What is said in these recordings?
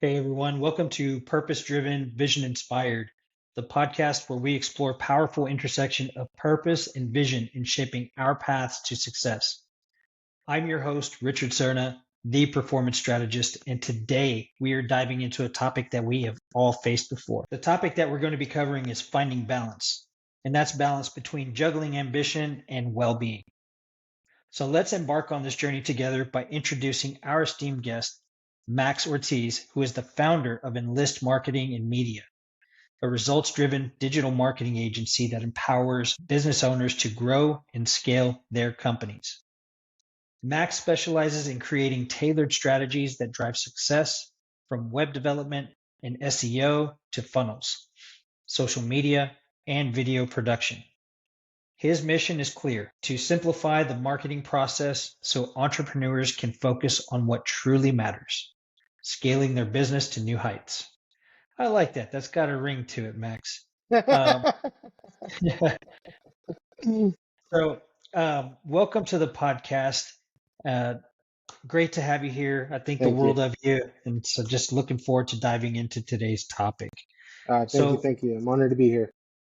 Hey everyone, welcome to Purpose Driven, Vision Inspired, the podcast where we explore powerful intersection of purpose and vision in shaping our paths to success. I'm your host, Richard Serna, the performance strategist, and today we are diving into a topic that we have all faced before. The topic that we're going to be covering is finding balance, and that's balance between juggling ambition and well-being. So let's embark on this journey together by introducing our esteemed guest, Max Ortiz, who is the founder of Enlstcs Marketing Media, a results-driven digital marketing agency that empowers business owners to grow and scale their companies. Max specializes in creating tailored strategies that drive success from web development and SEO to funnels, social media, and video production. His mission is clear: to simplify the marketing process so entrepreneurs can focus on what truly matters, scaling their business to new heights. I like that. That's got a ring to it, Max. Um, so, welcome to the podcast. Uh, Great to have you here. I think the Thank you. world of you. And so, just looking forward to diving into today's topic. Thank you. So, Thank you. I'm honored to be here.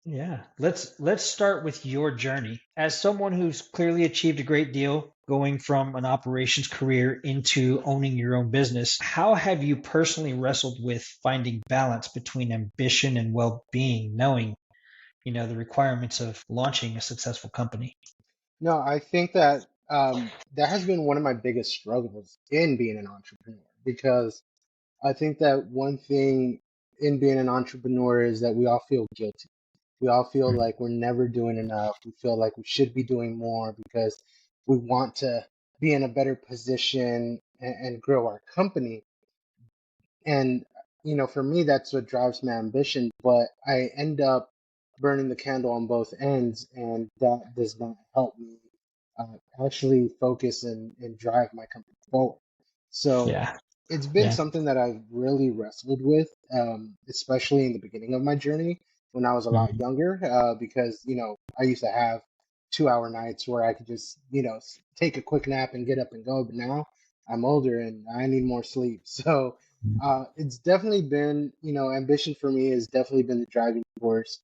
yeah, let's start with your journey. As someone who's clearly achieved a great deal going from an operations career into owning your own business, how have you personally wrestled with finding balance between ambition and well-being, knowing, the requirements of launching a successful company? No, I think that that has been one of my biggest struggles in being an entrepreneur because I think that one thing in being an entrepreneur is that we all feel guilty. We all feel Mhm. like we're never doing enough. We feel like we should be doing more because we want to be in a better position and grow our company. And, for me, that's what drives my ambition. But I end up burning the candle on both ends, and that does not help me actually focus and drive my company forward. So Yeah, it's been yeah. something that I've really wrestled with, especially in the beginning of my journey when I was a lot Mhm. younger, because, I used to have 2 hour nights where I could just, take a quick nap and get up and go. But now I'm older and I need more sleep. So it's definitely been, ambition for me has definitely been the driving force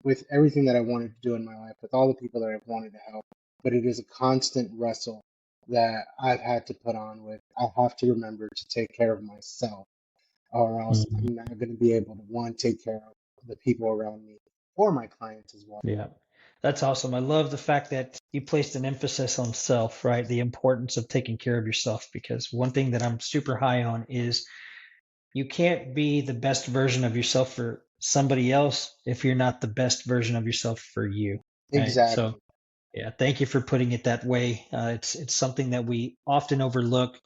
with everything that I wanted to do in my life, with all the people that I've wanted to help. But it is a constant wrestle that I've had to put on with. I have to remember to take care of myself, or else Mhm. I'm not going to be able to, one, take care of the people around me or my clients as well. Yeah. That's awesome. I love the fact that you placed an emphasis on self, right? The importance of taking care of yourself, because one thing that I'm super high on is you can't be the best version of yourself for somebody else if you're not the best version of yourself for you, right? So, Exactly. yeah, thank you for putting it that way. It's something that we often overlook,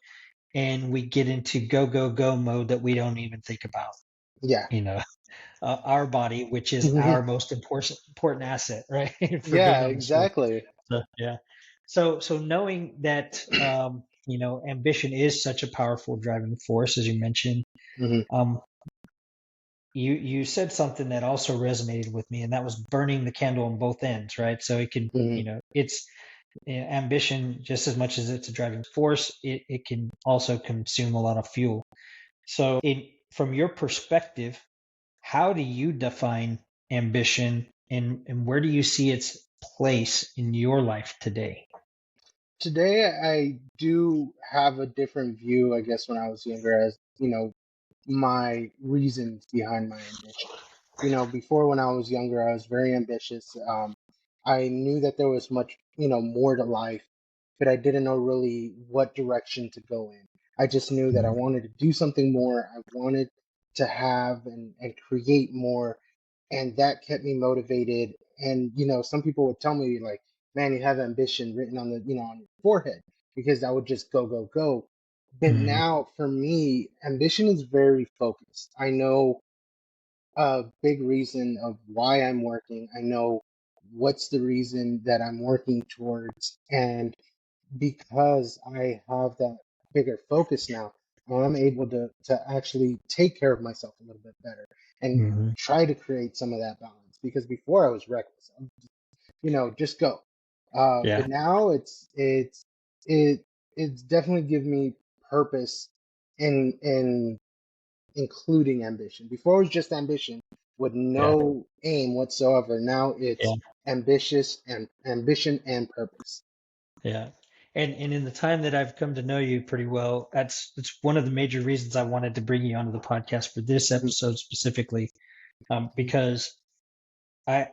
and we get into go go go mode that we don't even think about. Yeah. You know, our body, which is our most important asset, right, for being Yeah, on this earth. exactly. So, yeah. So knowing that, ambition is such a powerful driving force, as you mentioned, Hmm. um, you said something that also resonated with me, and that was burning the candle on both ends, right? So it can, Hmm. it's ambition just as much as it's a driving force. It can also consume a lot of fuel. So, from your perspective, how do you define ambition, and where do you see its place in your life today? Today, I do have a different view, I guess, when I was younger, as, my reasons behind my ambition. Before when I was younger, I was very ambitious. I knew that there was much, more to life, but I didn't know really what direction to go in. I just knew that I Mhm. wanted to do something more. I wanted to have and create more. And that kept me motivated. And, some people would tell me, like, man, you have ambition written on on your forehead, because I would just go, go, go. But Mhm. now for me, ambition is very focused. I know a big reason of why I'm working. I know what's the reason that I'm working towards. And because I have that bigger focus now, I'm able to actually take care of myself a little bit better and Mhm. try to create some of that balance. Because before I was reckless, just go. Yeah. But now it it's definitely given me purpose in including ambition. Before it was just ambition with Yeah. no aim whatsoever. Now Yeah. it's ambitious and ambition and purpose. Yeah. And in the time that I've come to know you pretty well, that's one of the major reasons I wanted to bring you onto the podcast for this Mhm, episode specifically, mhm, because I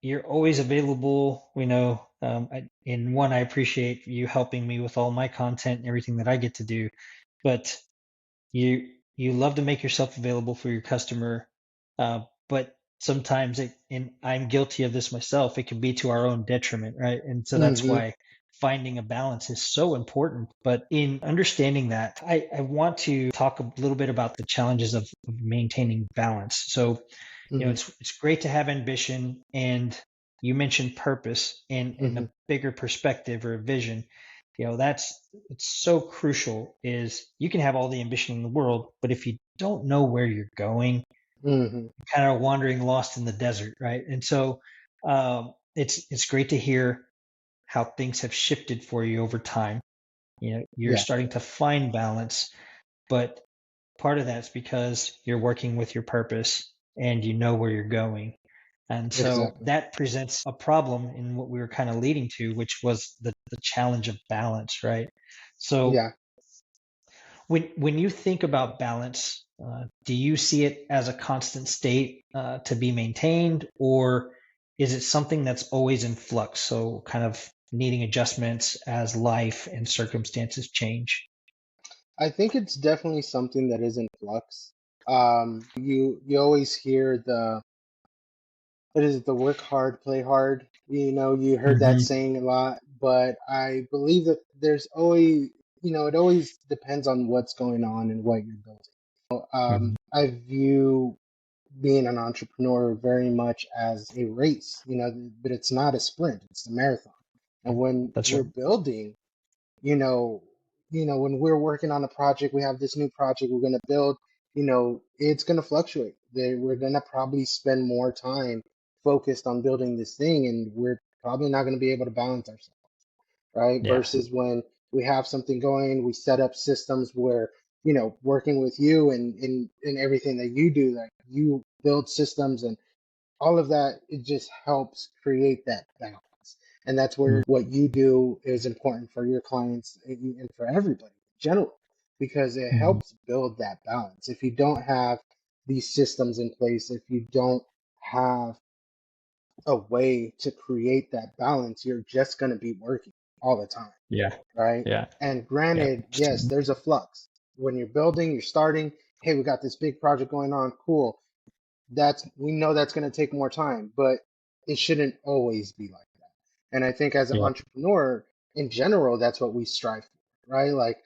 you're always available. In one, I appreciate you helping me with all my content and everything that I get to do, but you love to make yourself available for your customer, but sometimes and I'm guilty of this myself, it can be to our own detriment, right? And so that's mhm, why finding a balance is so important. But in understanding that, I want to talk a little bit about the challenges of maintaining balance. So mhm, it's great to have ambition, and you mentioned purpose and mhm, a bigger perspective or a vision. That's it's so crucial. Is you can have all the ambition in the world, but if you don't know where you're going, mhm. you're kind of wandering lost in the desert, right? And so it's great to hear how things have shifted for you over time. You're Yeah, starting to find balance, but part of that's because you're working with your purpose and you know where you're going. And so exactly. that presents a problem in what we were kind of leading to, which was the challenge of balance, right? So Yeah. when you think about balance, do you see it as a constant state to be maintained, or is it something that's always in flux? So kind of needing adjustments as life and circumstances change. I think it's definitely something that is in flux. You always hear the what is it, the work hard, play hard. You heard that Hmm. saying a lot, but I believe that there's always, it always depends on what's going on and what you're building. Hmm. I view being an entrepreneur very much as a race, but it's not a sprint, it's a marathon. And when That's we're right. building, you know, when we're working on a project, we have this new project we're going to build, it's going to fluctuate. We're going to probably spend more time focused on building this thing, and we're probably not going to be able to balance ourselves, right? Yeah. Versus when we have something going, we set up systems where, working with you and everything that you do, like you build systems and all of that, it just helps create that balance. And that's where what you do is important for your clients and for everybody in general, because it Mhm. helps build that balance. If you don't have these systems in place, if you don't have a way to create that balance, you're just going to be working all the time, Yeah. right? Yeah. And Yeah. granted, yes, there's a flux. When you're building, you're starting, hey, we got this big project going on, cool. We know that's going to take more time, but it shouldn't always be like that. And I think as an Yeah. entrepreneur in general, that's what we strive for, right? Like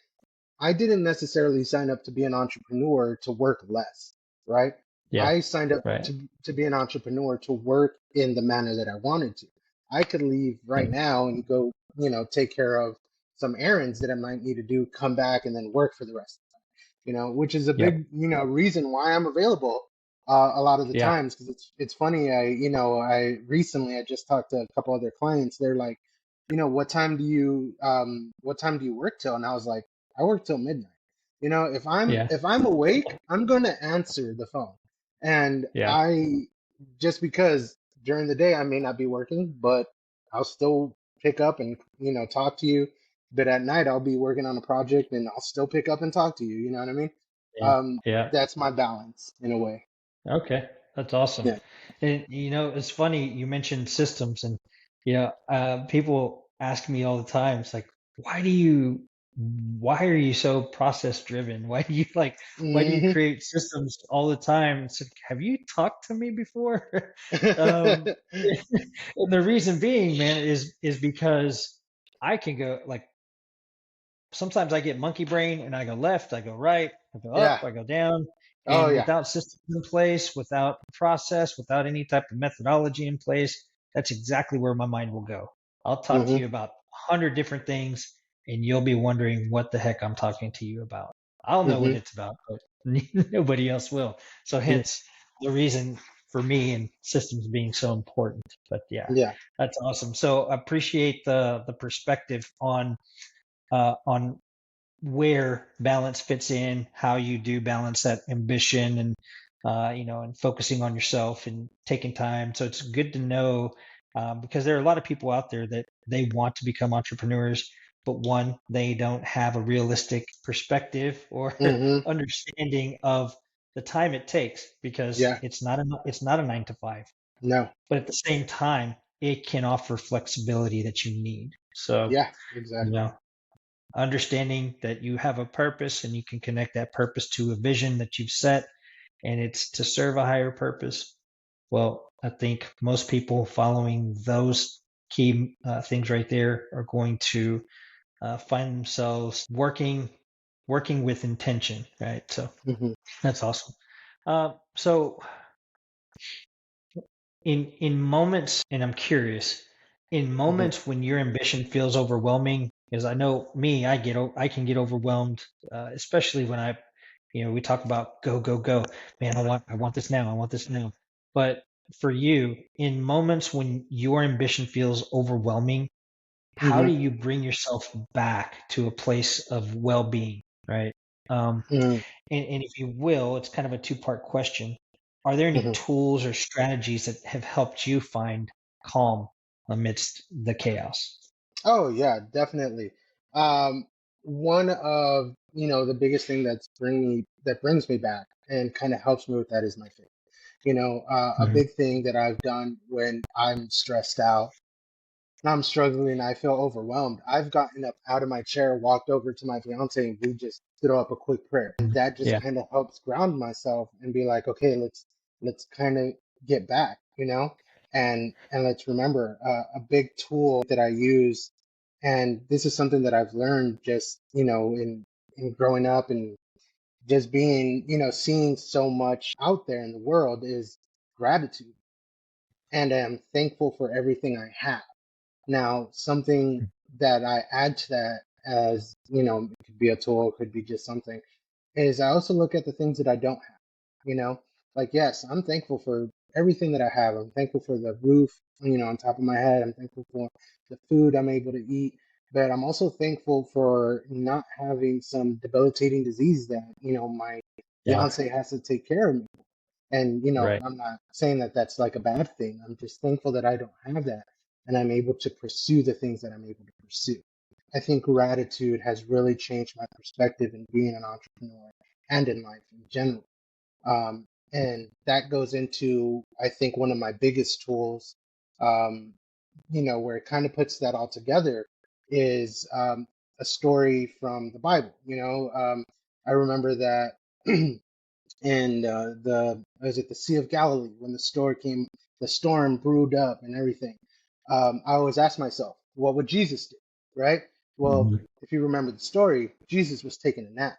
I didn't necessarily sign up to be an entrepreneur to work less, right? Yeah. I signed up Right. to be an entrepreneur to work in the manner that I wanted to. I could leave right Yeah. now and go, take care of some errands that I might need to do, come back and then work for the rest, which is a Yep. big, reason why I'm available a lot of the Yeah. times. Because it's funny. I recently I just talked to a couple other clients. They're like, what time do you work till? And I was like, I work till midnight. Yeah. If I'm awake, I'm gonna answer the phone. And Yeah. I just because during the day I may not be working, but I'll still pick up and talk to you. But at night I'll be working on a project and I'll still pick up and talk to you. You know what I mean? Yeah. Yeah. That's my balance in a way. Okay. That's awesome. Yeah. And it's funny you mentioned systems, and people ask me all the time. It's like, why are you so process driven? Why do you Hmm. create systems all the time? It's like, have you talked to me before? um, and the reason being, man, is because I can go like sometimes I get monkey brain and I go left, I go right, I go Yeah. up, I go down. Oh And yeah. without systems in place, without process, without any type of methodology in place, that's exactly where my mind will go. I'll talk to Hmm. you about 100 different things and you'll be wondering what the heck I'm talking to you about. I'll know what Hmm. it's about, but nobody else will. So Yeah. hence the reason for me and systems being so important. But yeah, Yeah. that's awesome. So I appreciate the perspective on where balance fits in, how you do balance that ambition and and focusing on yourself and taking time. So it's good to know because there are a lot of people out there that they want to become entrepreneurs, but one, they don't have a realistic perspective or Hmm. understanding of the time it takes because Yeah. it's not a 9 to 5, No. but at the same time, it can offer flexibility that you need. So, Yeah. you Exactly. know, understanding that you have a purpose and you can connect that purpose to a vision that you've set and it's to serve a higher purpose. Well, I think most people following those key things right there are going to find themselves working with intention, right? So Hmm. that's awesome. So in moments, and I'm curious, in Hmm. moments when your ambition feels overwhelming, because I know me, I can get overwhelmed, especially when we talk about go go go, man, I want this now, I want this now. But for you, in moments when your ambition feels overwhelming, how Hmm. do you bring yourself back to a place of well-being, right? Um, Hmm. and if you will, it's kind of a two-part question. Are there any Hmm. tools or strategies that have helped you find calm amidst the chaos? Oh yeah, definitely. Um, One of the biggest thing that brings me back and kind of helps me with that is my faith. A Mhm. big thing that I've done when I'm stressed out, I'm struggling, I feel overwhelmed. I've gotten up out of my chair, walked over to my fiance, and we just throw up a quick prayer. And that just Yeah. kind of helps ground myself and be like, okay, let's kind of get back, and let's remember a big tool that I use, and this is something that I've learned just in growing up and just being seeing so much out there in the world is gratitude, and I'm thankful for everything I have. Now, something that I add to that, as it could be a tool, it could be just something, is I also look at the things that I don't have. You know, like, yes, I'm thankful for everything that I have. I'm thankful for the roof, on top of my head. I'm thankful for the food I'm able to eat. But I'm also thankful for not having some debilitating disease that, my Yeah. fiance has to take care of me. And, Right. I'm not saying that that's like a bad thing. I'm just thankful that I don't have that and I'm able to pursue the things that I'm able to pursue. I think gratitude has really changed my perspective in being an entrepreneur and in life in general. And that goes into, I think, one of my biggest tools, where it kind of puts that all together is a story from the Bible. I remember that and the was it the Sea of Galilee when the storm brewed up and everything. I always ask myself, what would Jesus do, right? Well, Mhm. if you remember the story, Jesus was taking a nap.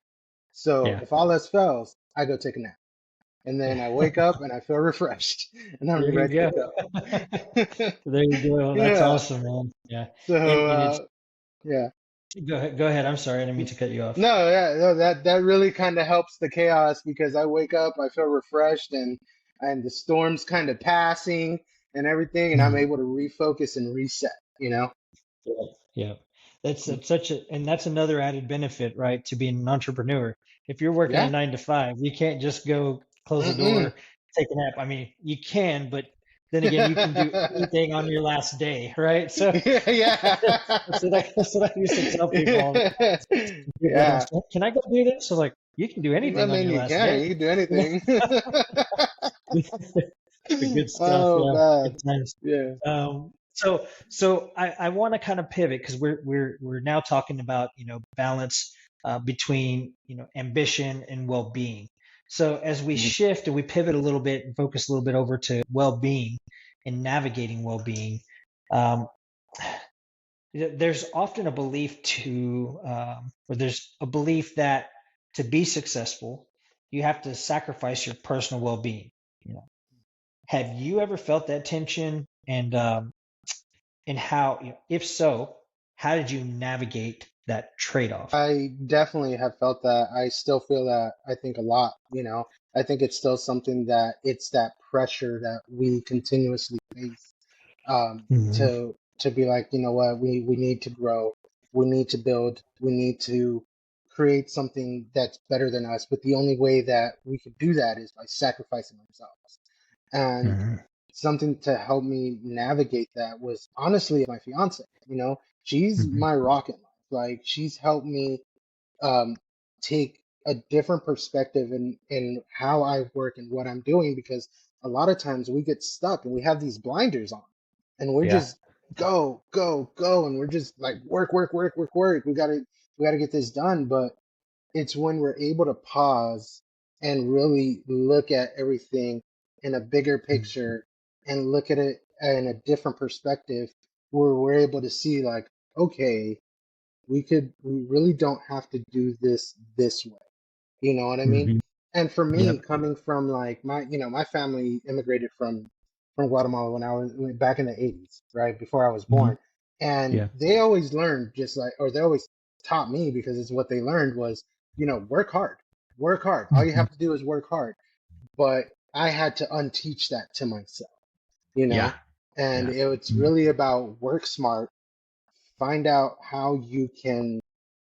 So Yeah. if all else fails, I go take a nap, and then I Yeah. wake up and I feel refreshed, and I'm There you ready to go. go. There you go. That's Yeah. awesome, man. Yeah. So And it's yeah. go ahead. Go ahead. I'm sorry. I didn't mean to cut you off. No, yeah, no, that really kind of helps the chaos because I wake up, I feel refreshed, and the storm's kind of passing and everything, and I'm Mhm. able to refocus and reset. Yeah. Yeah. That's such a, and that's another added benefit, right, to being an entrepreneur. If you're working a Yeah. 9 to 5, you can't just go close the Mm-mm. door, take a nap. I mean, you can, but then again, you can do anything on your last day, right? So Yeah, yeah. that's what I used to tell people all the time. People would Yeah. ask, "Can I go do this?" I was like, "You can do I anything on mean, your you last can. day." You can do anything. The good stuff, Oh yeah, good man. times. Yeah. So I want to kind of pivot because we're now talking about balance between ambition and well-being. So as we Mhm. shift and we pivot a little bit and focus a little bit over to well-being and navigating well-being, um, there's often a belief or there's a belief that to be successful, you have to sacrifice your personal well-being. You know, have you ever felt that tension? And how, if so, how did you navigate that trade-off? I definitely have felt that. I still feel that, I think, a lot, I think it's still something that it's that pressure that we continuously face, Mhm. to be like, you know what, we need to grow, we need to build, we need to create something that's better than us, but the only way that we could do that is by sacrificing ourselves. And Hmm. something to help me navigate that was honestly my fiance. She's Hmm. my rocket life. Like, she's helped me um, take a different perspective in how I work and what I'm doing, because a lot of times we get stuck and we have these blinders on and we're Yeah. just go, go, go, and we're just like work, work, work, work, work. We gotta get this done. But it's when we're able to pause and really look at everything in a bigger picture and look at it in a different perspective, where we're able to see, like, okay, we really don't have to do this way. You know what I mean? Hmm. And for me, Yep. coming from like my family immigrated from Guatemala when I was back in the 80s, right? Before I was Hmm. born. And Yeah. they always learned, just like, or they always taught me, because it's what they learned was, work hard. Work hard. All you Hmm. have to do is work hard. But I had to unteach that to myself, you Yeah. know? And Yeah. it's Mhm. really about work smart, find out how you can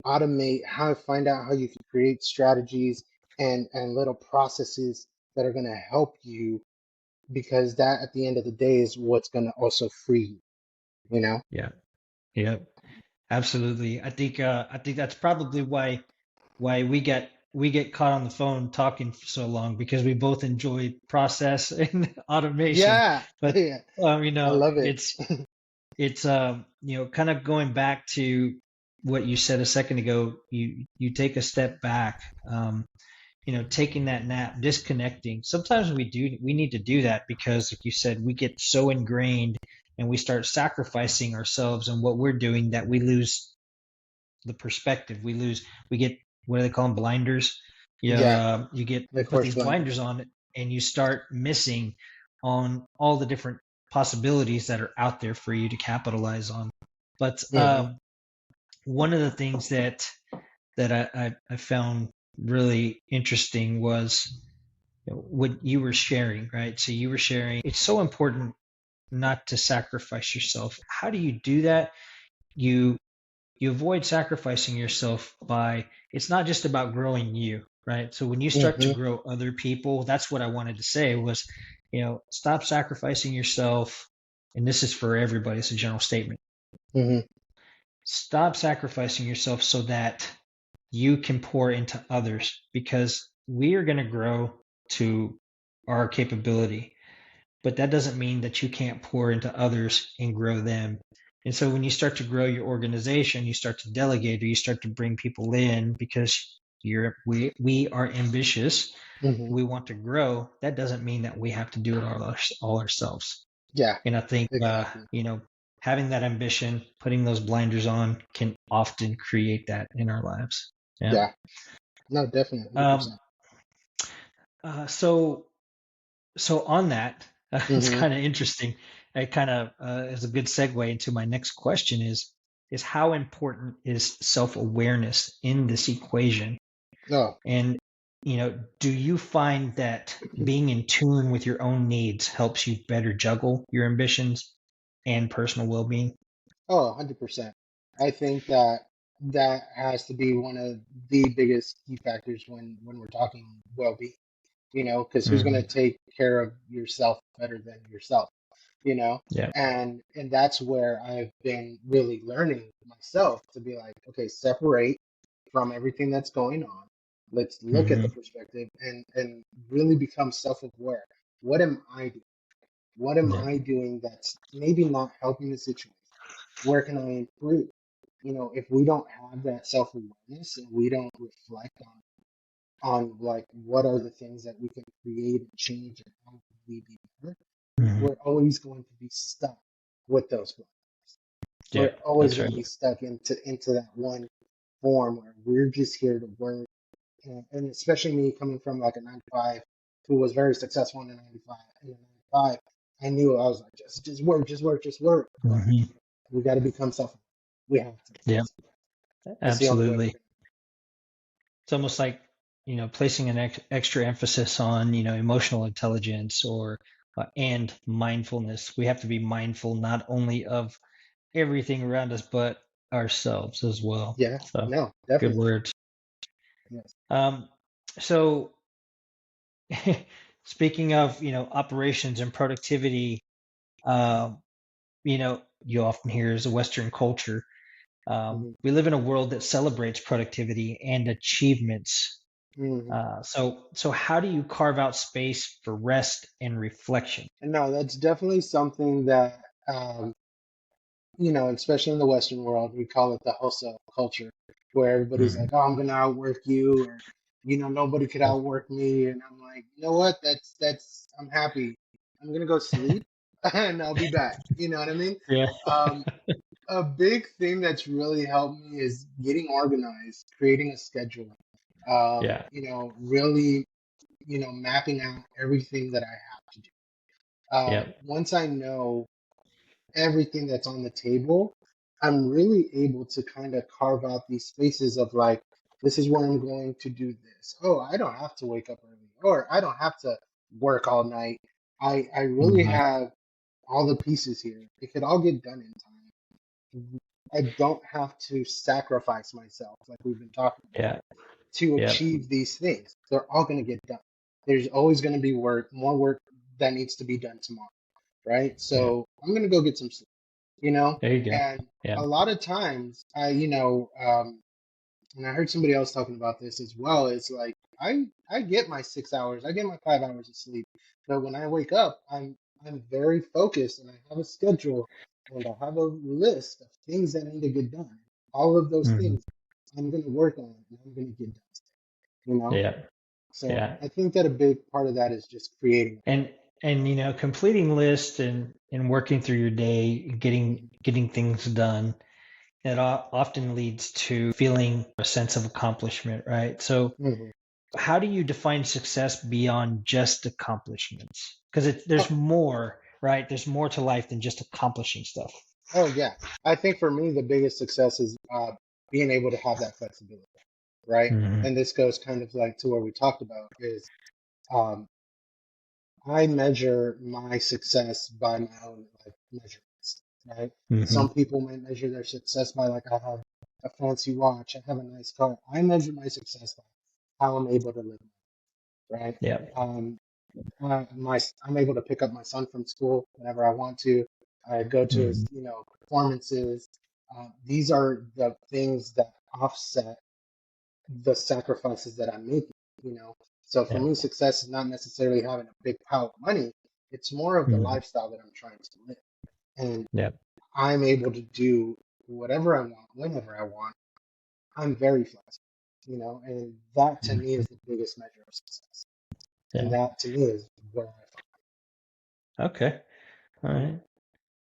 automate, find out how you can create strategies and little processes that are going to help you, because that at the end of the day is what's going to also free you. Yeah. Yep. Absolutely. I think that's probably why we get caught on the phone talking for so long, because we both enjoy process and automation. Yeah. But Yeah, I love it. it's kind of going back to what you said a second ago. You take a step back, taking that nap, disconnecting. Sometimes we need to do that because, like you said, we get so ingrained and we start sacrificing ourselves and what we're doing that we lose the perspective. We get, what do they call them, blinders? Yeah, You like put horse these blinders blinders. on and you start missing on all the different possibilities that are out there for you to capitalize on. But Hmm. one of the things that I found really interesting was what you were sharing, right? So you were sharing, it's so important not to sacrifice yourself. How do you do that? You you avoid sacrificing yourself by, it's not just about growing you, right? So when you start to Hmm. grow other people, that's what I wanted to say was, stop sacrificing yourself. And this is for everybody, it's a general statement. Hmm. Stop sacrificing yourself so that you can pour into others, because we are going to grow to our capability, but that doesn't mean that you can't pour into others and grow them. And so when you start to grow your organization, you start to delegate, or you start to bring people in because we are ambitious, Hmm. we want to grow. That doesn't mean that we have to do it all ourselves. Yeah, And I think exactly. having that ambition, putting those blinders on, can often create that in our lives. Yeah. Yeah, no, definitely, Um, 100%. so on that, it's Hmm. kind of interesting. It kind of is a good segue into my next question: is how important is self awareness in this equation? Oh. And do you find that being in tune with your own needs helps you better juggle your ambitions and personal well being? Oh, 100%. I think that that has to be one of the biggest key factors when we're talking well-being, because who's going to Hmm. take care of yourself better than yourself, you know? Yeah. And that's where I've been really learning myself to be like, okay, separate from everything that's going on. Let's look at the Hmm. perspective and really become self-aware. What am I doing? What am Yeah. I doing that's maybe not helping the situation? Where can I improve? If we don't have that self awareness and we don't reflect on like what are the things that we can create and change and how can we be better, Hmm. we're always going to be stuck with those blocks. Yeah. We're always That's going right. to be stuck into that one form where we're just here to work. And especially me coming from like a 9 to 5, who was very successful in a 9 to 5, I knew I was like, just work, just work, just work. But Hmm. we got to become self. We have to become Yeah. self. That's the only way we're Absolutely. It's almost like placing an extra emphasis on emotional intelligence, or and mindfulness. We have to be mindful not only of everything around us but ourselves as well. Yeah, So no, good definitely. words. Yes. Um, so speaking of, operations and productivity, um, you often hear as a Western culture, Hmm. we live in a world that celebrates productivity and achievements. Hmm. So how do you carve out space for rest and reflection? And no, that's definitely something that, especially in the Western world, we call it the hustle culture, where everybody's like, Mhm. "Oh, I'm gonna outwork you," or nobody could outwork me, and I'm like, you know what? I'm happy. I'm gonna go sleep, and I'll be back. You know what I mean? Yeah, Um, a big thing that's really helped me is getting organized, creating a schedule. yeah, Really, mapping out everything that I have to do. yeah, Once I know everything that's on the table, I'm really able to kind of carve out these spaces of like, this is where I'm going to do this. Oh, I don't have to wake up early, or I don't have to work all night. I really mhm, have all the pieces here. It could all get done in time. I don't have to sacrifice myself like we've been talking about yeah, to yeah, achieve these things. They're all going to get done. There's always going to be more work that needs to be done tomorrow, right? yeah. So I'm going to go get some sleep, you know? There you go. And Yeah. a lot of times, and I heard somebody else talking about this as well. It's like I get my 6 hours, I get my 5 hours of sleep, but when I wake up, I'm very focused and I have a schedule and I have a list of things that need to get done. All of those Mhm. things I'm going to work on and I'm going to get done. You know, Yeah, so yeah. I think that a big part of that is just creating. And completing lists and working through your day, getting things done, it often leads to feeling a sense of accomplishment, right? So Hmm. how do you define success beyond just accomplishments? Because there's Oh, more, right? There's more to life than just accomplishing stuff. oh yeah, I think for me the biggest success is being able to have that flexibility, right? Hmm. And this goes kind of like to what we talked about is um, I measure my success by my own like measurements, right? Hmm. Some people might measure their success by like I have a fancy watch, I have a nice car. I measure my success by how I'm able to live, right? Yeah. Um, I'm able to pick up my son from school whenever I want to. I go to his, Hmm. performances. These are the things that offset the sacrifices that I'm making, you know. So for Yeah. me, success is not necessarily having a big pile of money. It's more of the Hmm. lifestyle that I'm trying to live. And Yeah. I'm able to do whatever I want, whenever I want. I'm very flexible, and that to me Mhm. is the biggest measure of success. And Yeah. that to me is where I Okay. All find. right.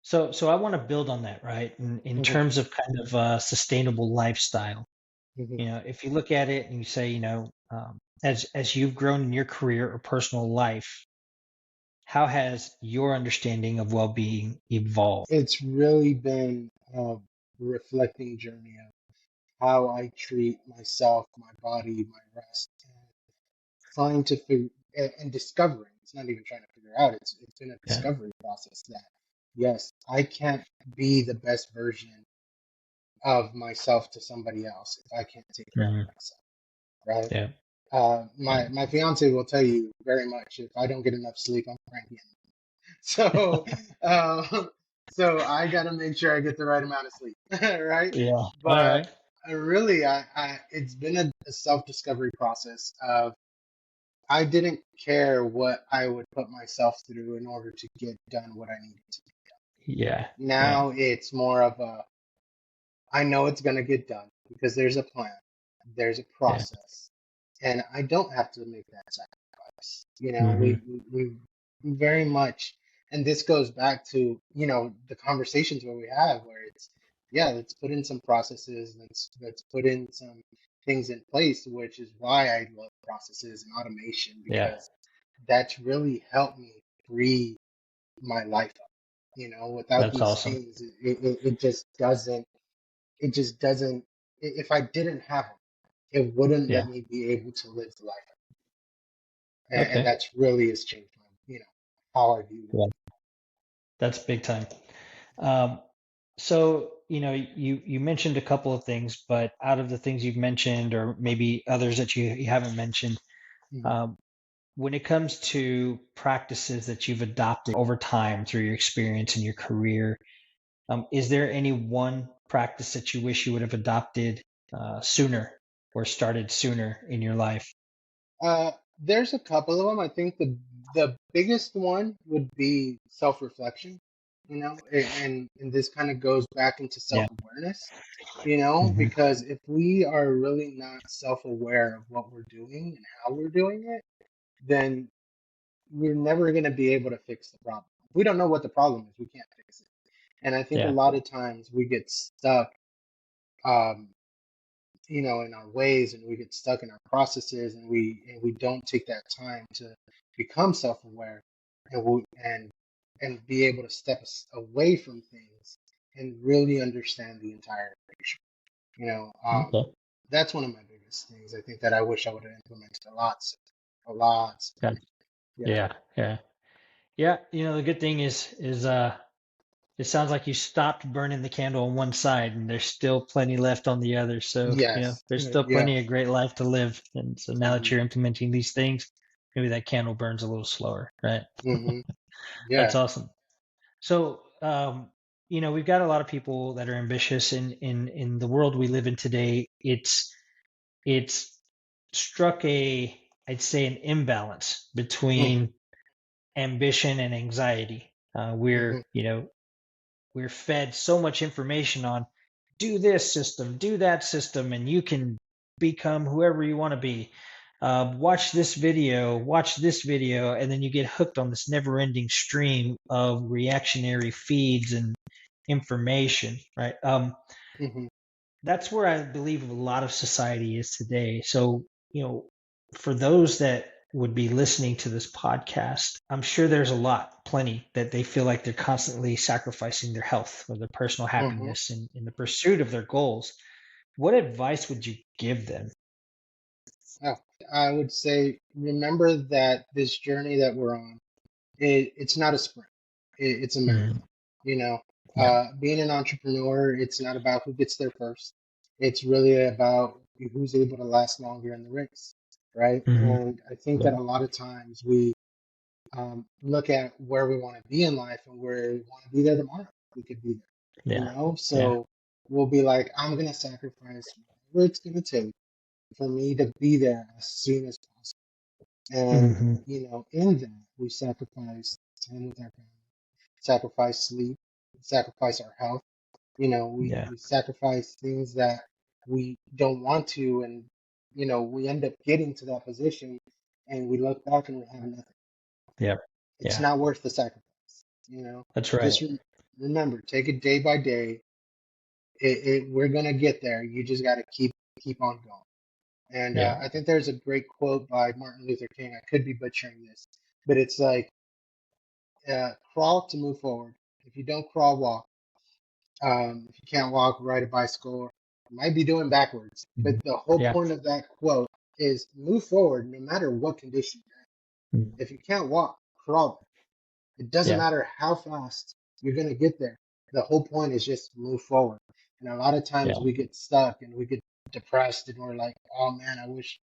So I want to build on that, right? In Mhm, terms of kind of sustainable lifestyle. mhm. If you look at it and you say, as you've grown in your career or personal life, how has your understanding of well-being evolved? It's really been a reflecting journey of how I treat myself, my body, my rest, and trying to figure and discovering. It's not even trying to figure out. It's been a Yeah. discovery process that yes, I can't be the best version of myself to somebody else if I can't take care of Hmm. myself, right? Yeah. Yeah. My fiance will tell you very much if I don't get enough sleep, I'm cranky. So, um, so I got to make sure I get the right amount of sleep, right? Yeah. All But right. really, it's been a self-discovery process of I didn't care what I would put myself through in order to get done what I needed to. Yeah. Yeah. Now it's more of a I know it's going to get done because there's a plan, there's a Yeah. process, and I don't have to make that sacrifice. Hmm. We very much, and this goes back to the conversations where we have, where it's yeah, let's put in some processes, let's put in some things in place, which is why I love processes and automation Yeah. because that's really helped me free my life up. Without That's these awesome. things, it just doesn't. If I didn't have them, it wouldn't Yeah. let me be able to live the life, and Okay. that's really has changed how I view life. Yeah. That's big time. Um, So, you mentioned a couple of things, but out of the things you've mentioned, or maybe others that you haven't mentioned, Mhm. um, when it comes to practices that you've adopted over time through your experience in your career, is there any one practice that you wish you would have adopted sooner or started sooner in your life? There's a couple of them. I think the biggest one would be self-reflection, and this kind of goes back into Yeah. self-awareness, Hmm. because if we are really not self-aware of what we're doing and how we're doing it, then we're never going to be able to fix the problem. If we don't know what the problem is, we can't fix it. And I think a Yeah. lot of times we get stuck, um, in our ways, and we get stuck in our processes, and we don't take that time to become self-aware, and be able to step away from things and really understand the entire picture. You know, Okay. that's one of my biggest things. I think that I wish I would have implemented a lot sooner, a lot sooner. Yeah. Yeah. Yeah. Yeah. Yeah. The good thing is it sounds like you stopped burning the candle on one side and there's still plenty left on the other. So, Yes. there's still plenty of Yes. great life to live. And so now that Hmm. you're implementing these things, maybe that candle burns a little slower, right? Hmm. That's Yeah. awesome. So, we've got a lot of people that are ambitious in the world we live in today. It's struck I'd say an imbalance Hmm. between ambition and anxiety. Hmm. We're fed so much information on do this system, do that system, and you can become whoever you want to be. Watch this video, and then you get hooked on this never ending stream of reactionary feeds and information, right? Hmm. That's where I believe a lot of society is today. So, for those that would be listening to this podcast, I'm sure there's a lot, plenty, that they feel like they're constantly sacrificing their health or their personal Hmm. happiness in the pursuit of their goals. What advice would you give them? Oh, I would say remember that this journey that we're on, it's not a sprint. It's a Mm, marathon. You know, yeah, being an entrepreneur, it's not about who gets there first. It's really about who's able to last longer in the race, right? hmm, And I think yeah, that a lot of times we look at where we want to be in life and where we want to be there tomorrow. We could be there, yeah, yeah, So we'll be like, I'm gonna sacrifice whatever it's gonna take for me to be there as soon as possible. And, hmm, in that, we sacrifice time with our family, sacrifice sleep, sacrifice our health. yeah, We sacrifice things that we don't want to. And, we end up getting to that position and we look back and we have nothing. yeah, It's yeah. not worth the sacrifice. You know, That's right. just remember, take it day by day. We're going to get there. You just got to keep on going. And Yeah, I think there's a great quote by Martin Luther King. I could be butchering this, but it's like, crawl to move forward. If you don't crawl, walk. If you can't walk, ride a bicycle. You might be doing backwards. mhm, But the whole yeah, point of that quote is move forward no matter what condition you're mhm, in. If you can't walk, crawl. It doesn't yeah, matter how fast you're going to get there. The whole point is just move forward. And a lot of yeah, times we get stuck and we get depressed and we're like, oh man, I wish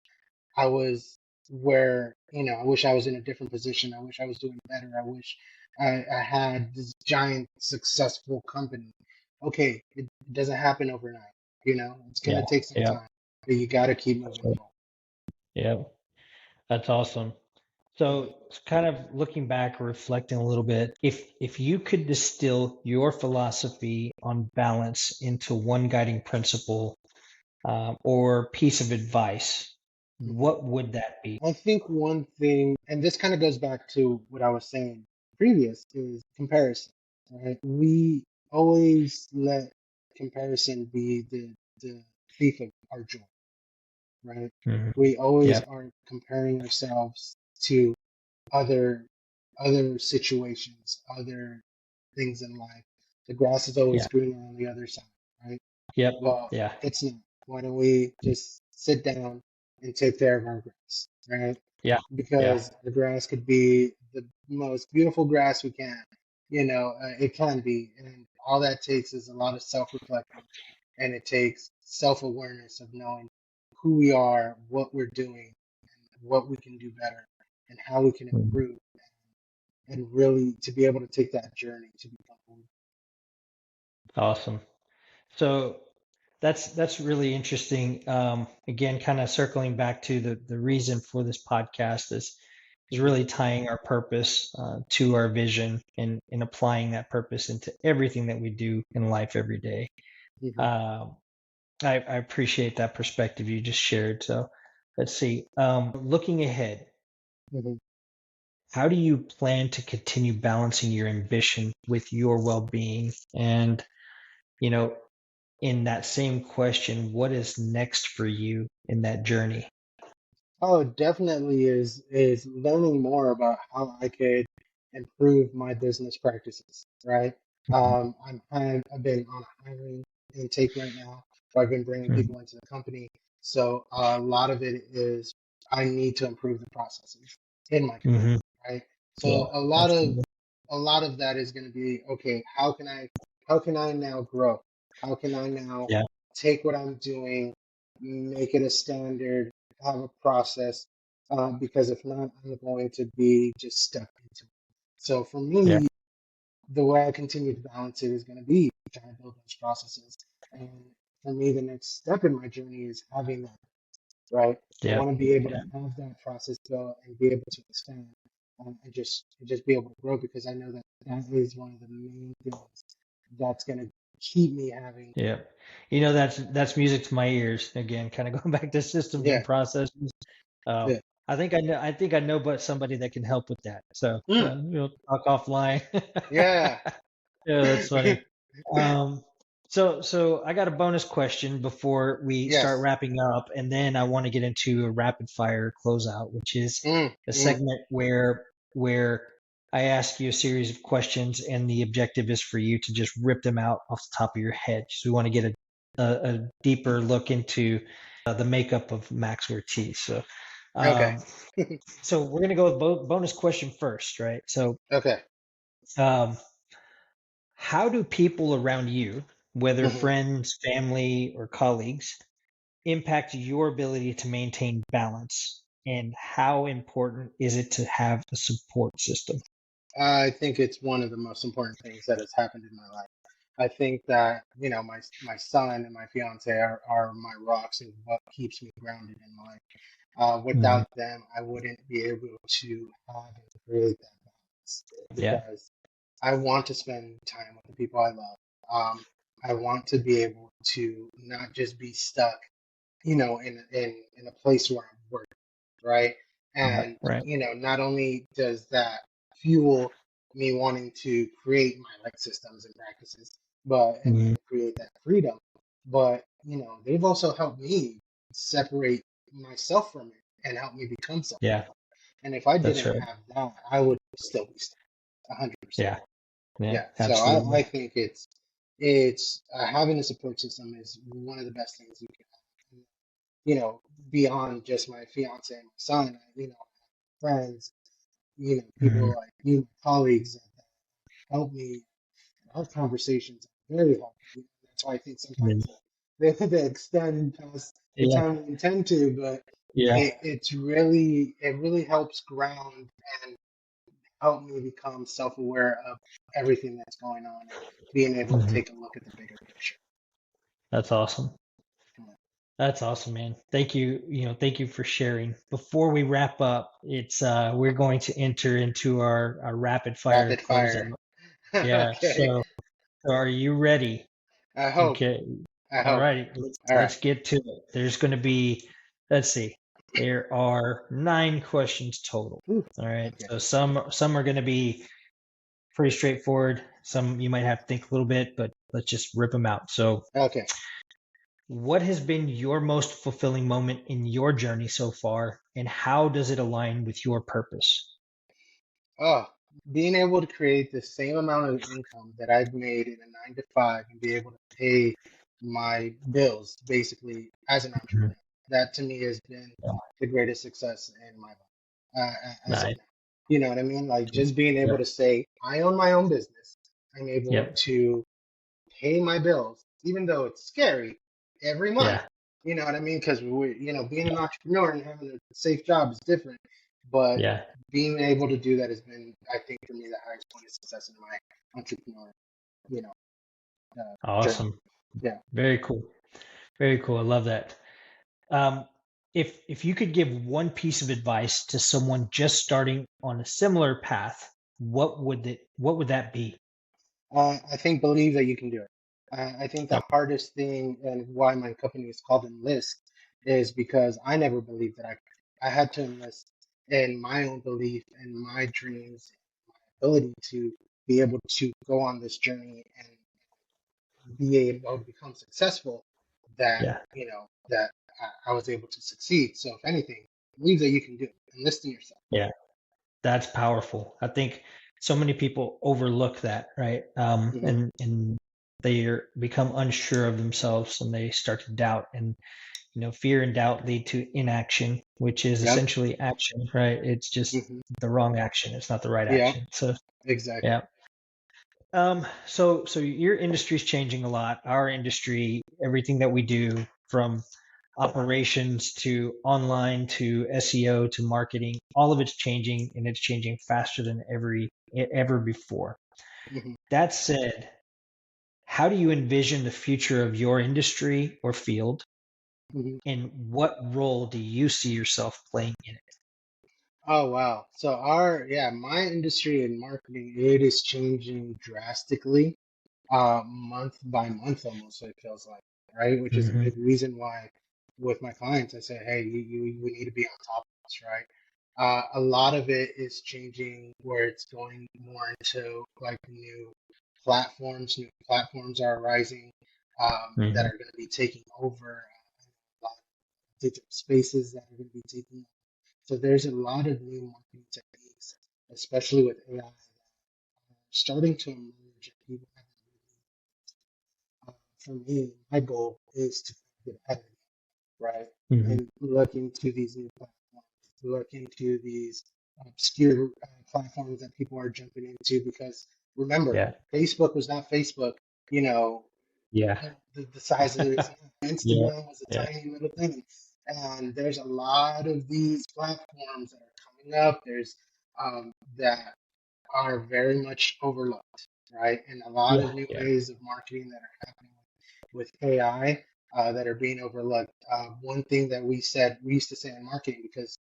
I was I wish I was in a different position. I wish I was doing better. I wish I had this giant successful company. Okay, it doesn't happen overnight. It's going yeah, to take some yeah. time, but you got to keep That's moving right. forward. Yeah, that's awesome. Mhm. So, kind of looking back, reflecting a little bit, if you could distill your philosophy on balance into one guiding principle or piece of advice, Mhm. what would that be? I think one thing, and this kind of goes back to what I was saying previous, is comparison. Right? We always let comparison be the thief of our joy. Right? Hmm. We always Yeah, are comparing ourselves to other other situations, other things in life. The grass is always yeah, greener on the other side, right? yep, Well, yeah, it's not. Why don't we just sit down and take care of our grass, right? yeah, yeah, Because the grass could be the most beautiful grass we can. It can be, and all that takes is a lot of self-reflecting, and it takes self-awareness of knowing who we are, what we're doing, and what we can do better, and how we can Mhm. improve, and really to be able to take that journey to become who we Awesome. So that's really interesting. Again, kind of circling back to the reason for this podcast is are. really tying our purpose to our vision and applying that purpose into everything that we do in life every day. Mhm, Um, I appreciate that perspective you just shared. So let's see. Looking ahead, mhm. how do you plan to continue balancing your ambition with your well-being? And, you know, in that same question, what is next for you in that journey? Oh, it definitely is learning more about how I could improve my business practices, right? I've been on a hiring intake right now, where I've been bringing Mhm. people into the company. So a lot of it is I need to improve the processes in my company, Mhm. right? Yeah, So absolutely. a lot of that is going to be, okay, how can I now grow? How can I now Yeah, take what I'm doing, make it a standard, have a process, because if not, I'm going to be just stuck into it. So for yeah, me, the way I continue to balance it is going to be trying to build those processes. And for me, the next step in my journey is having that, right? I yeah, want to be able to yeah, have that process go and be able to expand, and just be able to grow, because I know that that is one of the main things that's going to keep me having. yeah. That's music to my ears. Again, kind of going back to systems and Yeah, processes. Um, yeah, I think I know, but somebody that can help with that. So mm, talk offline. yeah. Yeah, that's funny. Um, so I got a bonus question before we start Yes. wrapping up, and then I want to get into a rapid fire closeout, which is Mm, a mm. segment where I ask you a series of questions, and the objective is for you to just rip them out off the top of your head. So we want to get a deeper look into the makeup of Max Ortiz. So, Okay. um, so we're gonna go with bonus question first, right? So, Okay. um, how do people around you, whether Hmm. friends, family, or colleagues, impact your ability to maintain balance? And how important is it to have a support system? I think it's one of the most important things that has happened in my life. I think that, my son and my fiance are my rocks and what keeps me grounded in life. Mhm. Without them, I wouldn't be able to have and create that balance, Yeah. because I want to spend time with the people I love. I want to be able to not just be stuck, in a place where I'm working, right? Right. And Right. not only does that fuel me wanting to create my like systems and practices, but Mhm. and create that freedom, but they've also helped me separate myself from it and help me become Yeah. self-aware. And if I That's didn't right. have that, I would still be stuck, 100%. Yeah. Yeah. Yeah. So I Absolutely. think it's having a support system is one of the best things you can have. Beyond just my fiance and my son, friends, Mhm. people like you, colleagues that help me. Our conversations are very helpful. That's why I think sometimes they extend past the Yeah. time we intend to, but Yeah. it really helps ground and help me become self-aware of everything that's going on and being able to Mhm. take a look at the bigger picture. That's awesome. That's awesome, man. Thank you. Thank you for sharing. Before we wrap up, it's we're going to enter into our rapid fire Rapid fire. closeout. Yeah. Okay. So are you ready? I hope. Okay. I All hope. righty. Let's All right. let's get to it. There's going to be, let's see. There are 9 questions total. Whew. All right. Okay. So some are going to be pretty straightforward. Some you might have to think a little bit, but let's just rip them out. So, Okay. what has been your most fulfilling moment in your journey so far, and how does it align with your purpose? Oh, being able to create the same amount of income that I've made in a 9 to 5 and be able to pay my bills basically as an Mhm. entrepreneur. That to me has been Yeah. the greatest success in my life, as of Nice. now. You know what I mean? Like just being able Yeah. to say, I own my own business. I'm able Yep. to pay my bills, even though it's scary every month. Yeah. You know what I mean? Because we, being an entrepreneur and having a safe job is different. But Yeah. being able to do that has been, I think, for me, the highest point of success in my entrepreneur, you know, journey. Awesome. Yeah. Very cool. Very cool. I love that. Um, if you could give one piece of advice to someone just starting on a similar path, what would that be? I think believe that you can do it. I think the Okay. hardest thing and why my company is called Enlist is because I never believed that I could. I had to enlist in my own belief and my dreams, ability to be able to go on this journey and be able to become successful. That Yeah. that I was able to succeed. So if anything, believe that you can do it. Enlist in yourself. Yeah. That's powerful. I think so many people overlook that, right? Hmm. And they become unsure of themselves and they start to doubt. And fear and doubt lead to inaction, which is Yep. essentially action, right? It's just Hmm. the wrong action. It's not the right Yeah. action. So Exactly. yeah. So your industry is changing a lot. Our industry, everything that we do, from operations to online to SEO to marketing, all of it's changing, and it's changing faster than ever before. Hmm. That said, how do you envision the future of your industry or field, Hmm. and what role do you see yourself playing in it? Oh wow. So my industry in marketing, it is changing drastically, month by month almost, it feels like, right? Which is a Hmm. big reason why with my clients I say, hey, we need to be on top of this, right? A lot of it is changing where it's going more into like new platforms are arising, that Hmm. are going to be taking over a lot of digital spaces that are going to be taking. So there's a lot of new marketing techniques, especially with AI, that are starting to emerge. And people haven't for me, my goal is to get ahead of it, right? Hmm. And look into these new platforms, look into these obscure platforms that people are jumping into. Because remember, Yeah. Facebook was not Facebook, you know, Yeah. the size of it is now. Yeah. Instagram was a Yeah. tiny little thing. And there's a lot of these platforms that are coming up. There's that are very much overlooked, right? And a lot Yeah. of new Yeah. ways of marketing that are happening with AI, that are being overlooked. One thing that we used to say in marketing, because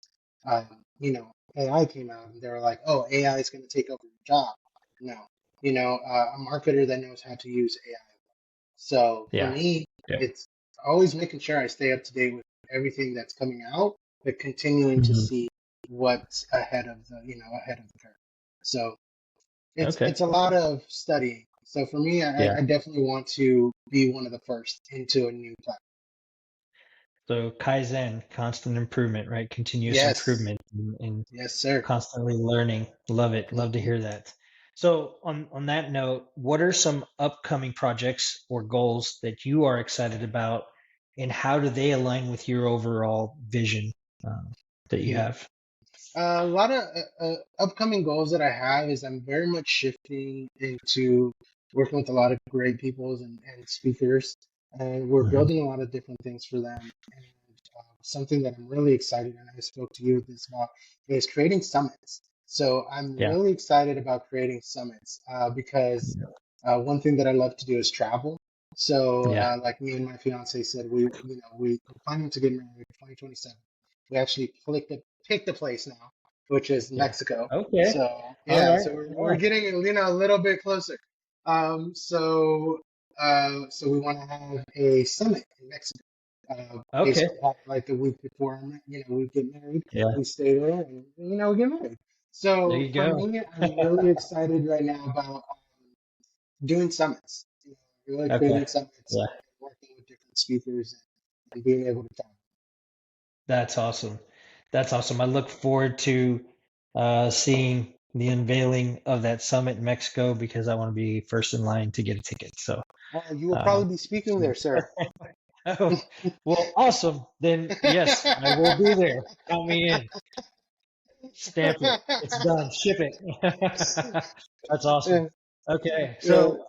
AI came out and they were like, "Oh, AI is going to take over your job." No, a marketer that knows how to use AI. So for Yeah. me, Yeah. it's always making sure I stay up to date with everything that's coming out, but continuing to Hmm. see what's ahead of the curve. So Okay. it's a lot of studying. So for me, Yeah. I definitely want to be one of the first into a new platform. So Kaizen, constant improvement, right? Continuous Yes, improvement and yes, sir. constantly learning. Love it. Love to Hmm. hear that. So on that note, what are some upcoming projects or goals that you are excited about, and how do they align with your overall vision that you Hmm. have? A lot of upcoming goals that I have is I'm very much shifting into working with a lot of great people and speakers, and we're Hmm. building a lot of different things for them. And something that I'm really excited, and I spoke to you this about, is creating summits. So I'm Yeah. really excited about creating summits, because one thing that I love to do is travel. So Yeah. like me and my fiance said, we're planning to get married in 2027. We actually picked a place now, which is Yeah. Mexico. Okay. So All yeah, right. so we're Yeah. getting a little bit closer. So we want to have a summit in Mexico. Okay. Basically, have like the week before, we get married. Yeah. We stay there, and we get married. There So you for go. me, I'm really excited right now about doing summits. Really Okay. creating summits Yeah. and working with different speakers, and being able to talk. That's awesome. That's awesome. I look forward to seeing the unveiling of that summit in Mexico because I want to be first in line to get a ticket. So, You will uh, probably be speaking there, sir. oh, well, awesome. Then yes, I will be there. Count me in. Stamp it. It's done. Ship it. That's awesome. Yeah, Okay. yeah. So,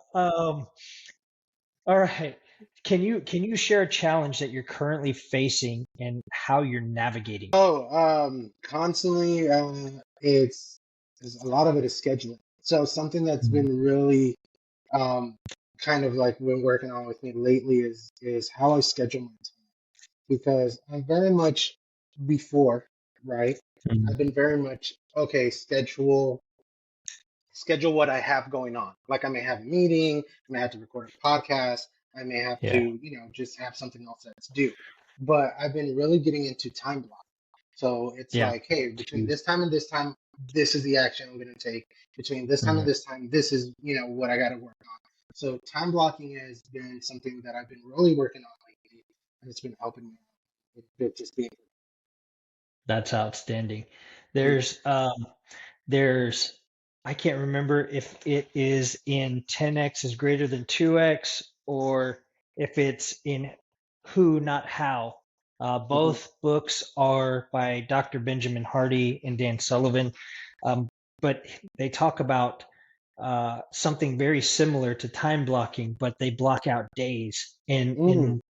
All right. Can you share a challenge that you're currently facing and how you're navigating it? Oh, constantly, is a lot of it is scheduling. So something that's Mm, been really um, kind of like been working on with me lately is how I schedule my time because I'm very much before, right? mm, I've been very much okay, schedule what I have going on. Like I may have a meeting, I may have to record a podcast, I may have to, yeah. just have something else that's due. But I've been really getting into time block. So it's Yeah. like, hey, between Too. this time and this time, this is the action I'm going to take. Between this time and Mhm. this time, this is, what I got to work on. So time blocking has been something that I've been really working on lately, and it's been helping me with just being. That's outstanding. Mm, There's there's I can't remember if it is in 10x is greater than 2x or if it's in who, not how. mhm, Both books are by Dr. Benjamin Hardy and Dan Sullivan, um, but they talk about something very similar to time blocking, but they block out days. mm,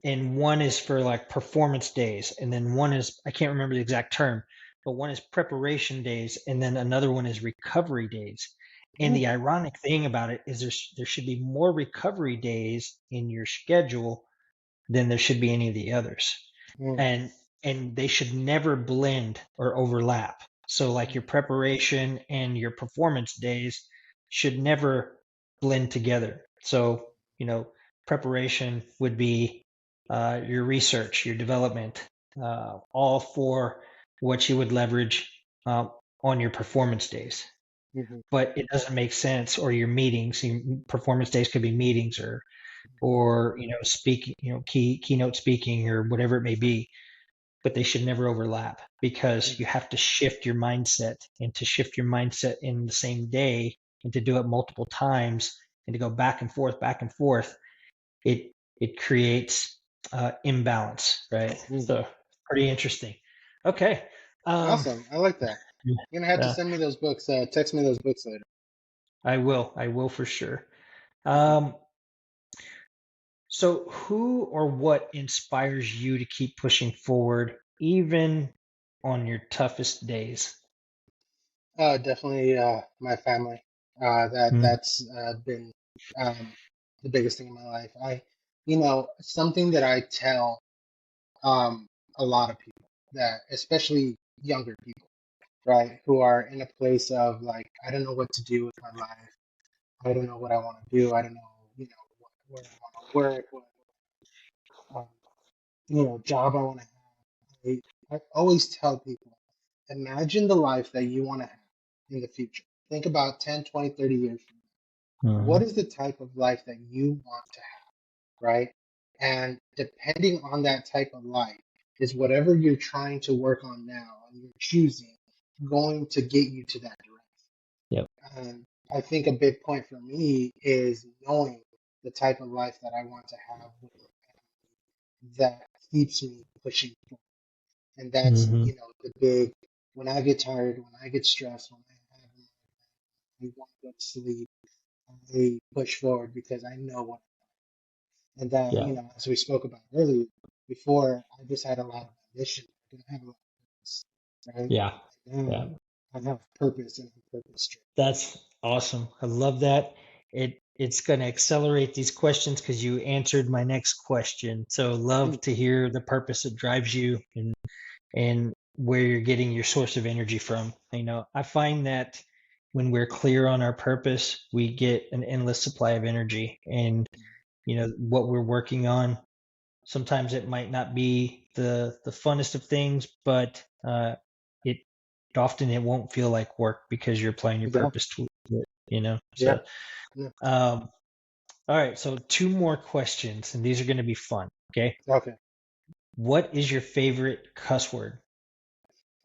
And one is for like performance days, and then one is, I can't remember the exact term, but one is preparation days, and then another one is recovery days. And mm, the ironic thing about it is there should be more recovery days in your schedule than there should be any of the others. mm, And they should never blend or overlap. So like your preparation and your performance days should never blend together. So, preparation would be your research, your development, all for what you would leverage uh, on your performance days. mhm, But it doesn't make sense, or your meetings. Your performance days could be meetings, or speaking, keynote speaking, or whatever it may be, but they should never overlap, because mm, you have to shift your mindset, and to shift your mindset in the same day, and to do it multiple times, and to go back and forth, it it creates imbalance, right? mm. So pretty interesting. Okay. um Awesome. I like that. You're gonna have to yeah, send me those books. Text me those books later. I will for sure. Mhm. um So, who or what inspires you to keep pushing forward even on your toughest days? Definitely my family. Mm, That's been um, the biggest thing in my life. Something that I tell um, a lot of people that, especially younger people, right, who are in a place of like, I don't know what to do with my life. I don't know what I want to do. I don't know, where I want to work, what um, job I want to have. I always tell people, imagine the life that you want to have in the future. Think about 10, 20, 30 years from now. What mhm, is the type of life that you want to have, right? And depending on that type of life is whatever you're trying to work on now and you're choosing going to get you to that direction. yep. And I think a big point for me is knowing the type of life that I want to have with that keeps me pushing forward. And that's, Hmm. the big, when I get tired, when I get stressed, when I want to go to sleep, I push forward because I know what, and that, Yeah. as we spoke about earlier, before I just had a lot of ambition. I didn't have a lot of purpose, right? Yeah. Yeah. Now I have purpose and I'm purpose driven. That's awesome. I love that. It's going to accelerate these questions because you answered my next question. So Mm, love to hear the purpose that drives you, and where you're getting your source of energy from. I find that when we're clear on our purpose, we get an endless supply of energy. And what we're working on, sometimes it might not be the funnest of things, but it often it won't feel like work because you're applying your yeah, purpose to it. yeah, So yeah. um all right, so two more questions, and these are going to be fun. Okay. Okay. What is your favorite cuss word?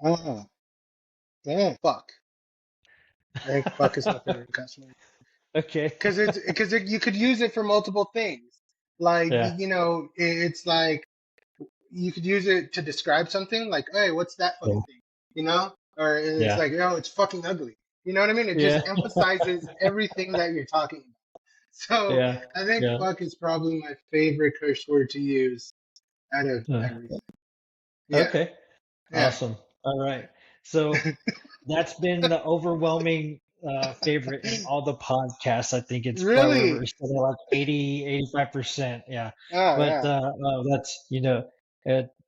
Ah, damn, fuck. I think fuck is my favorite cuss word Okay. because you could use it for multiple things. Like, Yeah. it's like you could use it to describe something like, hey, what's that Yeah. fucking thing? Or it's Yeah. like, it's fucking ugly. You know what I mean? It just Yeah. emphasizes everything that you're talking about. So Yeah. I think Yeah. fuck is probably my favorite curse word to use out of Uh, everything. Yeah, okay. yeah. Awesome. All right. So that's been the overwhelming favorite in all the podcasts. I think it's probably over Really? something like 80, 85%. Yeah. Oh But yeah. that's,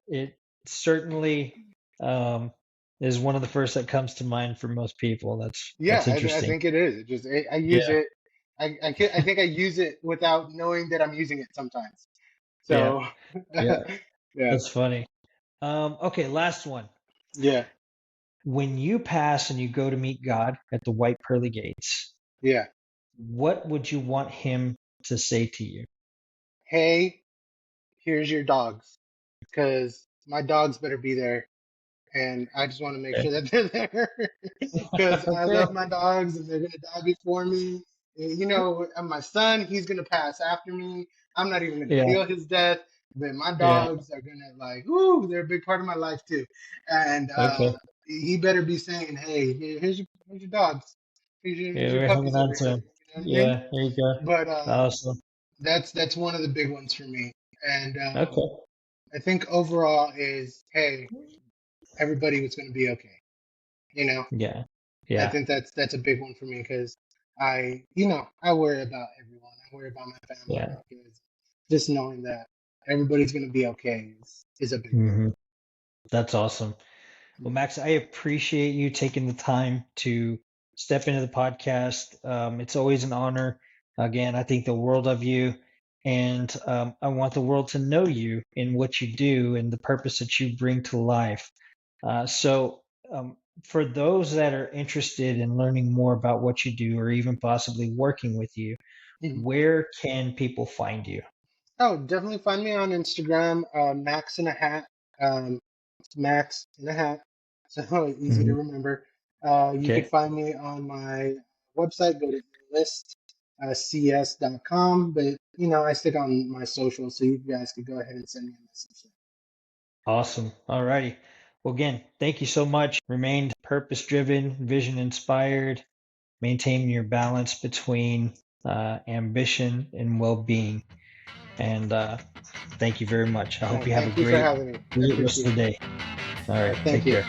it certainly um, is one of the first that comes to mind for most people. Yeah, That's I interesting. think it is. It just I use Yeah. it. I think I use it without knowing that I'm using it sometimes. Yeah. So Yeah. yeah, That's funny. Okay. Last one. yeah, When you pass and you go to meet God at the white pearly gates, yeah. what would you want him to say to you? Hey, here's your dogs, because my dogs better be there, and I just want to make Okay. sure that they're there because I Okay. love my dogs and they're gonna die before me. You know, and my son, he's gonna pass after me. I'm not even gonna Yeah. feel his death, but my Yeah. dogs are gonna like, ooh, they're a big part of my life too. And Okay. he better be saying, hey, here's your dogs, Yeah, here's your we're hanging puppies on over to here. him. You know what I mean? Yeah. There you go. But Awesome. that's one of the big ones for me. And Okay. I think overall is, hey, everybody was gonna be okay. You know, Yeah. I Yeah. think that's a big one for me because I worry about everyone. I worry about my family, Yeah. my kids. Just knowing that everybody's gonna be okay is a big hmm That's awesome. Well, one. Max, I appreciate you taking the time to step into the podcast. It's always an honor. Again, I think the world of you, and I want the world to know you in what you do and the purpose that you bring to life. So, for those that are interested in learning more about what you do, or even possibly working with you, Mhm. where can people find you? Oh, definitely find me on Instagram, Max in a Hat. It's Max in a Hat, so easy to hmm remember. You could Okay, find me on my website. Go to enlistcs.com. But I stick on my social, so you guys could go ahead and send me a message. awesome. All righty. Well, again, thank you so much. Remain purpose driven, vision inspired, maintain your balance between ambition and well being. And thank you very much. I hope you have a Thank you for great, having me. I great rest of appreciate the it. day. All All right. right, thank Take you. care.